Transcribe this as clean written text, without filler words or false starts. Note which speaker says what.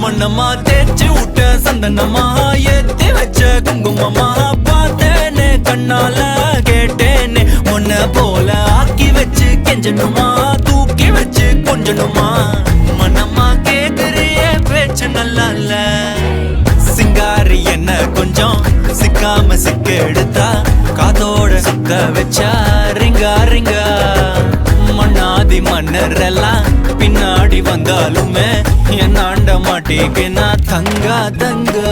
Speaker 1: மண்ணம்மா தேய்ச்சி விட்ட சந்தனமா ஏத்தி வச்ச குங்குமமா பார்த்தேனே கண்ணால கேட்டேனே உன்ன போல ஆக்கி வச்சு கெஞ்சணுமா தூக்கி வச்சு கொஞ்சணுமா மண்ணம்மா கேக்குறிய பேச்சு நல்லா இல்ல சிங்காரி என்ன கொஞ்சம் சிக்காம சிக்க எடுத்தா காதோட சுத்த வச்சா ரிங்கா ரிங்கா மண்ணாதி மன்னர் எல்லாம் பின்னாடி வந்தாலுமே என் ஆண்ட மாட்டேக்கு நான் தங்கா தங்கா